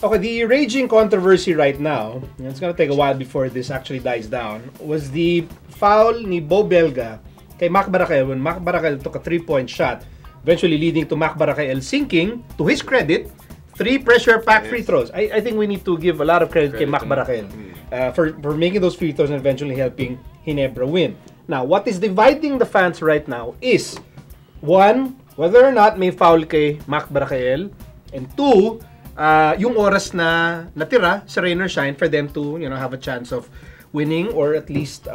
Okay, the raging controversy right now, it's gonna take a while before this actually dies down, was the foul ni Beau Belga kay Mac Baracael when Mac Baracael took a 3-point shot, eventually leading to Mac Baracael sinking, to his credit, 3 pressure-packed free throws. I think we need to give a lot of credit kay Mac Baracael for making those free throws and eventually helping Ginebra win. Now, what is dividing the fans right now is, 1, whether or not may foul kay Mac Baracael, and 2, yung oras na natira sa rain or shine for them to, you know, have a chance of winning or at least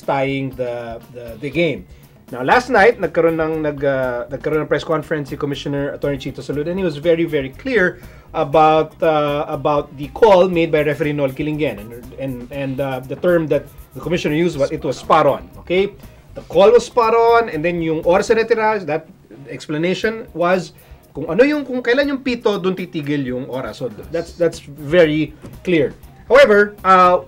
tying the game. Now last night nagkaroon ng press conference si Commissioner Attorney Chito Salud, and he was very clear about the call made by referee Noel Kilingen, and the term that the commissioner used was it was spot on. Okay, the call was spot on, and then yung oras na natira, that explanation was kung kailan yung pito, doon titigil yung oras. So that's very clear. However,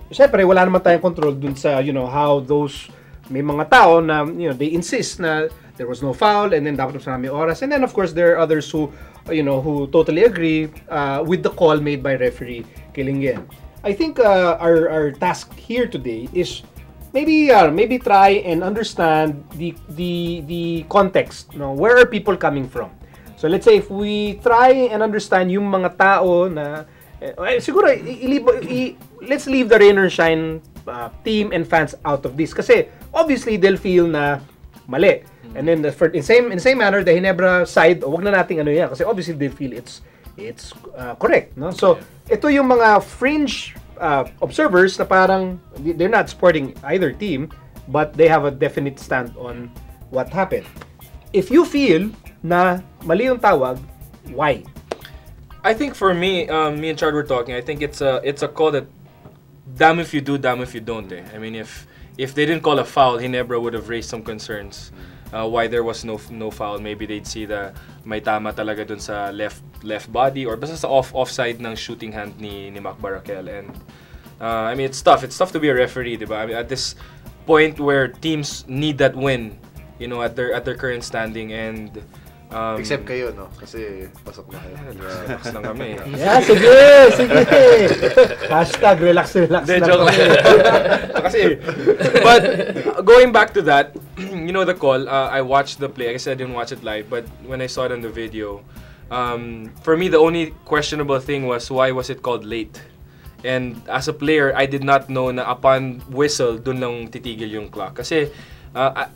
syempre wala naman tayong control dun sa, you know, how those may mga tao na, you know, they insist na there was no foul and then dapat mas marami oras. And then of course there are others who, you know, who totally agree with the call made by referee Kilingen. I think our task here today is maybe try and understand the context. You know, where are people coming from? So let's say if we try and understand yung mga tao na siguro let's leave the rain or shine team and fans out of this kasi obviously they'll feel na mali. And then in the same manner the Ginebra side, wag na nating ano yan kasi obviously they feel it's correct, no? So ito yung mga fringe observers na parang they're not supporting either team but they have a definite stand on what happened. If you feel na mali yung tawag, why? I think for me, me and Chad were talking. I think it's a call that damn if you do, damn if you don't. I mean, if they didn't call a foul, Ginebra would have raised some concerns why there was no foul. Maybe they'd see the may tama talaga dun sa left body or basta sa offside ng shooting hand ni Mac Baracael. And I mean, it's tough. It's tough to be a referee, diba? I mean, at this point where teams need that win, you know, at their current standing, and except kayo, no? Kasi pasok na kayo. Relax lang kami. Yeah, sige. Hashtag relax lang kami. Kasi, but going back to that, you know, the call, I watched the play. I guess I didn't watch it live, but when I saw it on the video, for me, the only questionable thing was why was it called late? And as a player, I did not know na upon whistle, dun lang titigil yung clock. Kasi,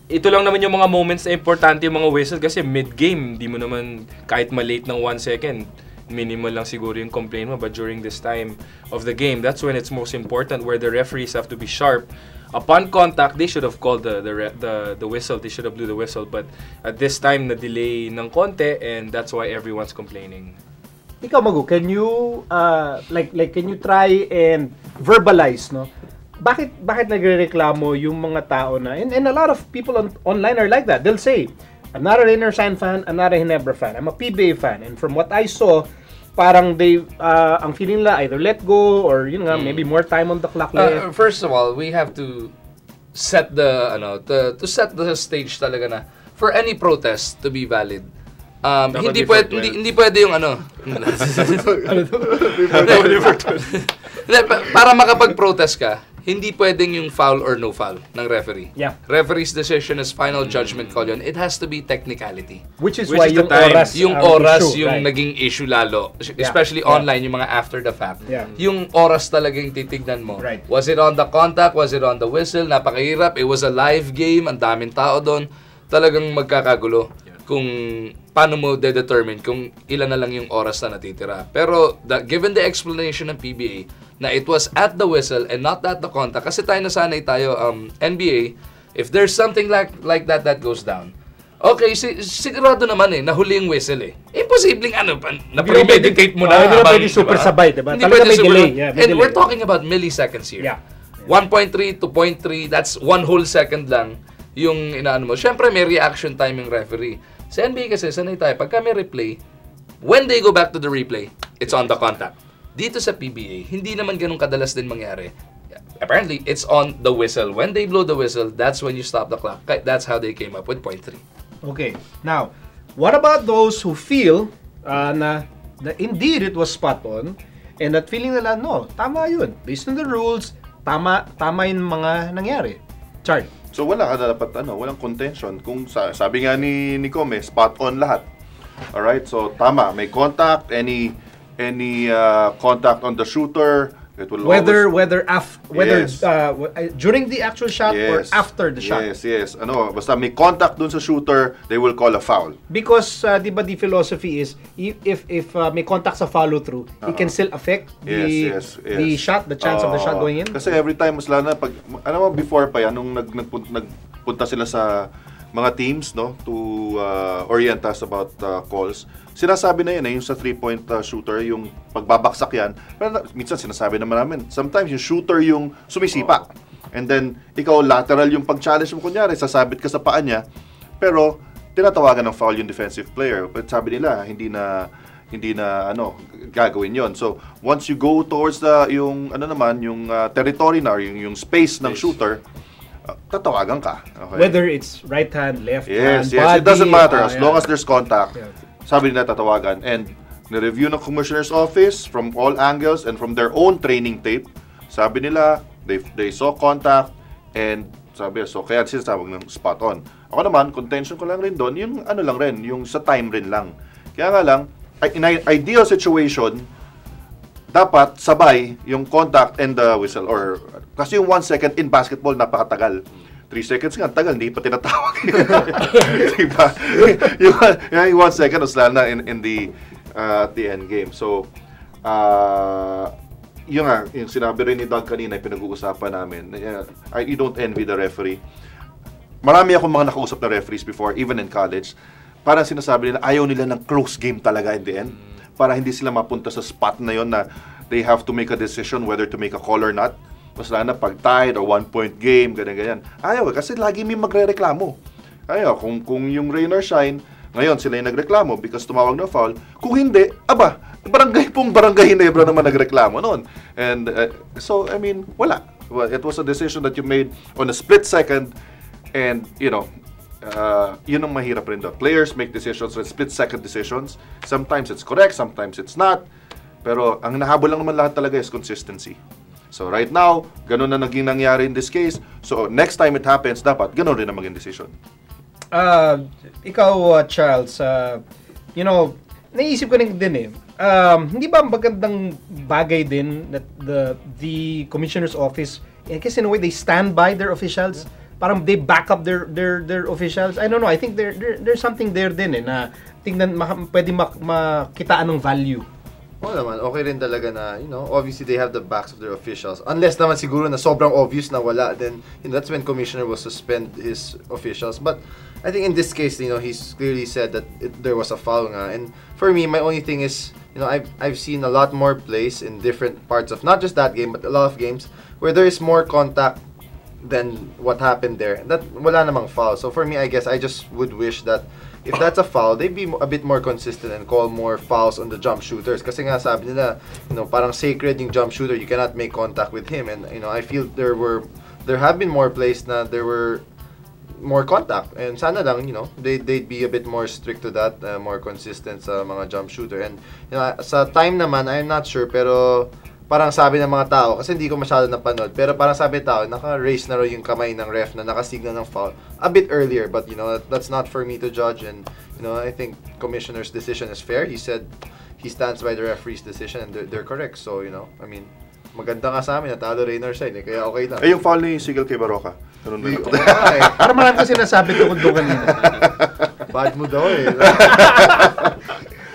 ito lang naman yung mga moments na importante yung mga whistle kasi mid-game, di mo naman kahit malate ng 1 second, minimal lang siguro yung complaint mo. But during this time of the game, that's when it's most important, where the referees have to be sharp. Upon contact, they should have called the whistle. They should have blew the whistle. But at this time, na-delay ng konti, and that's why everyone's complaining. Ikaw, Magu, can you can you try and verbalize, no? Bakit nagrereklamo yung mga tao na, and a lot of people online are like that. They'll say, I'm not a Rain or Shine fan, I'm not a Ginebra fan, I'm a PBA fan. And from what I saw, parang they ang feeling nila either let go or yun nga, maybe more time on the clock. First of all, we have to set the to set the stage talaga na for any protest to be valid. Hindi pwede yung ano. Para makapag-protest ka, hindi pwedeng yung foul or no foul ng referee. Yeah. Referee's decision is final judgment call yun. It has to be technicality. Which is why yung oras yung naging issue lalo. Especially online, yung mga after the fact. Yeah. Yung oras talagang titignan mo. Right. Was it on the contact? Was it on the whistle? Napakahirap. It was a live game. Ang daming tao doon. Talagang magkakagulo kung paano mo de-determine kung ilan na lang yung oras na natitira. Pero given the explanation ng PBA na it was at the whistle and not at the contact, kasi tayo nasanay tayo, NBA, if there's something like that goes down, okay, sigurado naman nahuli yung whistle Imposibleng na-premeditate mo na. Hindi na pwede super sabay, diba? Talaga may delay. And we're talking about milliseconds here. Yeah. 1.3 to 0.3, that's 1 whole second lang yung inaano mo. Siyempre, may reaction time yung referee. Sa NBA kasi, sanay tayo, pagka may replay, when they go back to the replay, it's on the contact. Dito sa PBA, hindi naman ganun kadalas din mangyari. Apparently, it's on the whistle. When they blow the whistle, that's when you stop the clock. That's how they came up with 0.3. Okay. Now, what about those who feel na indeed it was spot on, And that feeling nila, no, tama yun. Based on the rules, tama yung mga nangyari. Chard. So wala ka dapat walang contention. Kung sabi nga ni Come, spot on lahat. Alright, so tama, may contact, any contact on the shooter, it will whether Yes. during the actual shot or after the shot. Yes. Basta may contact dun sa shooter, they will call a foul. Because di ba the philosophy is if may contact sa follow through, it can still affect the shot, the chance of the shot going in. Kasi every time mas lalo na pag before pa yan nung nagpunta sila sa mga teams to orient us about calls. Sinasabi na yan yung sa 3-point shooter, yung pagbabaksak yan. Pero minsan sinasabi naman namin, sometimes yung shooter yung sumisipa. And then, ikaw lateral yung pag-challenge mo, kunyari, sasabit ka sa paa niya. Pero, tinatawagan ng foul yung defensive player. But sabi nila, hindi na gagawin yon. So, once you go towards yung territory na, or yung space ng shooter, tatawagan ka. Okay? Whether it's right hand, left hand, body, it doesn't matter as long as there's contact. Yeah. Sabi nila tatawagan. And na-review ng Commissioner's Office from all angles and from their own training tape. Sabi nila, they saw contact and sabi, so kaya sinasabag ng spot on. Ako naman, contention ko lang rin doon, yung yung sa time rin lang. Kaya nga lang, in an ideal situation, dapat sabay yung contact and the whistle. Or kasi yung 1 second in basketball, napakatagal. 3 seconds nga, tagal, hindi pa tinatawag. Diba? yung 1 second, uslan na in the end game. So, yung sinabi rin ni Doug kanina, pinag-uusapan namin, you don't envy the referee. Marami akong mga nakausap na referees before, even in college. Parang sinasabi nila, ayaw nila ng close game talaga in the end. Para hindi sila mapunta sa spot na yon na they have to make a decision whether to make a call or not. Mas lalo na pag tied or 1-point game, ganyan-ganyan. Ayaw, kasi lagi may magre-reklamo. Ayaw, kung yung rain or shine, ngayon sila yung nagreklamo because tumawag ng foul. Kung hindi, barangay Hinebra naman nagreklamo noon. And so, I mean, wala. Well, it was a decision that you made on a split second and, yun ang mahirap rin doon. Players make decisions on split-second decisions. Sometimes it's correct, sometimes it's not. Pero ang nahabol lang naman lahat talaga is consistency. So right now, ganun na naging nangyari in this case. So next time it happens, dapat ganun rin ang maging decision. Ikaw, Charles, naisip ko din hindi ba magandang bagay din that the Commissioner's Office, kasi in a way, they stand by their officials? Parang they back up their officials. I don't know. I think there's something there din na tingnan pwede makitaan ng value. Naman, okay rin talaga na, obviously they have the backs of their officials. Unless naman siguro na sobrang obvious na wala, then that's when Commissioner will suspend his officials. But I think in this case, he's clearly said that there was a foul nga. And for me, my only thing is, I've seen a lot more plays in different parts of, not just that game, but a lot of games, where there is more contact than what happened there. That wala namang foul. So for me, I guess I just would wish that if that's a foul, they'd be a bit more consistent and call more fouls on the jump shooters. Kasi nga sabi nila, parang sacred yung jump shooter. You cannot make contact with him. And I feel there have been more plays na there were more contact. And sana lang, they'd be a bit more strict to that, more consistent sa mga jump shooter. And sa time naman, I'm not sure, pero parang sabi ng mga tao, kasi hindi ko masyado napanood, pero parang sabi ng tao, naka-raise na rin yung kamay ng ref na nakasignal ng foul a bit earlier. But, that's not for me to judge. And, I think Commissioner's decision is fair. He said he stands by the referee's decision and they're correct. So, I mean, maganda nga sa amin, natalo Rainer side, kaya okay lang. Yung foul ni Sigel kay Baroka. Ganun din ako. Para marami kasi nasabi ko kanina. Bad mo daw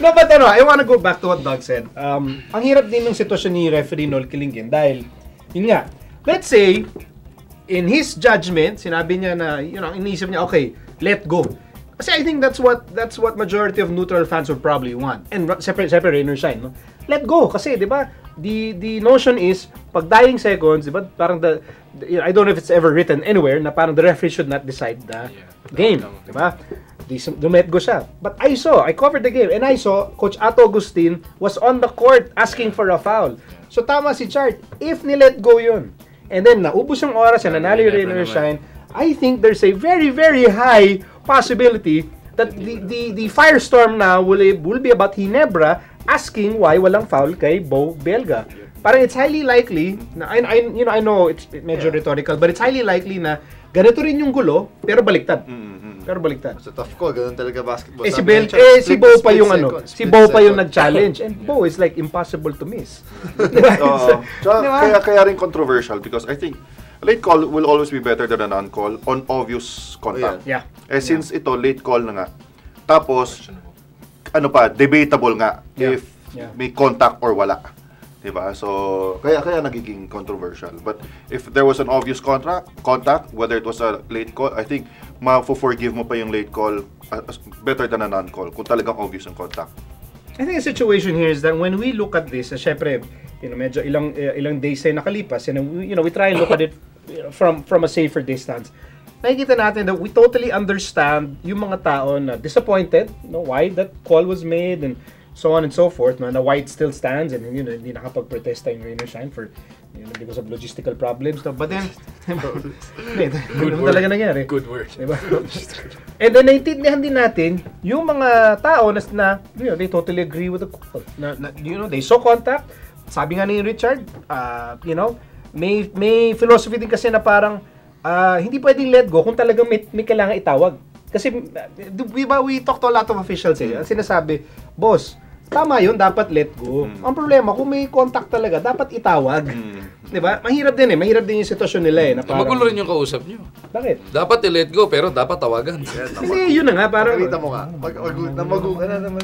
No, but I wanna go back to what Doug said. Ang hirap din ng sitwasyon ni referee Noel Kilingin dahil, yun nga, let's say, in his judgment, sinabi niya na, iniisip niya, okay, let go. Kasi I think that's what majority of neutral fans would probably want. And separate Rainer Shine, no? Let go. Kasi, di ba, the notion is, pag dying seconds, di ba, parang I don't know if it's ever written anywhere, na parang the referee should not decide the game. Di ba? Dumetgo siya. But I covered the game, and I saw Coach Ato Agustin was on the court asking for a foul. So tama si Chart, if ni-let go yun, and then naubos yung oras, and nanalo yung Rainer Shine, I think there's a very, very high possibility that the firestorm now will be about Hinebra asking why walang foul kay Beau Belga. Parang it's highly likely na I know it's medyo rhetorical, but it's highly likely na ganito rin yung gulo pero baliktad. Pero baliktad. It's a tough call, ganun talaga basketball. Si Beau pa yung si Beau pa yung nag-challenge, and Beau is like impossible to miss. Kaya rin controversial because I think late call will always be better than a non-call on obvious contact. Yeah. Since ito late call na nga. Tapos debatable nga if may contact or wala. Diba? So, kaya nagiging controversial. But if there was an obvious contact, whether it was a late call, I think ma-forgive mo pa yung late call better than a non-call kung talagang obvious yung contact. I think the situation here is that when we look at this, syempre, medyo ilang days ay nakalipas, and we try and look at it from a safer distance. Nakikita natin that we totally understand yung mga tao na disappointed, why that call was made and so on and so forth, na White still stands and hindi nakapag-protesta yung Rain or Shine for because of logistical problems. But then, good work. Talaga nangyari. Good work. Diba? And then, naiintindihan din natin yung mga tao na they totally agree with the call. They saw contact. Sabi nga ni Richard, may philosophy din kasi na parang hindi pwedeng let go kung talagang may kailangan itawag. Kasi, we talked to a lot of officials ang sinasabi, boss, tama yun, dapat let go. Ang problema, kung may contact talaga, dapat itawag. Diba? Mahirap din yung sitwasyon nila na parang, magulo rin yung kausap nyo. Bakit? Dapat i-let go, pero dapat tawagan. Kasi yun na nga, parang, Pakita mo nga. Mag-uga na naman.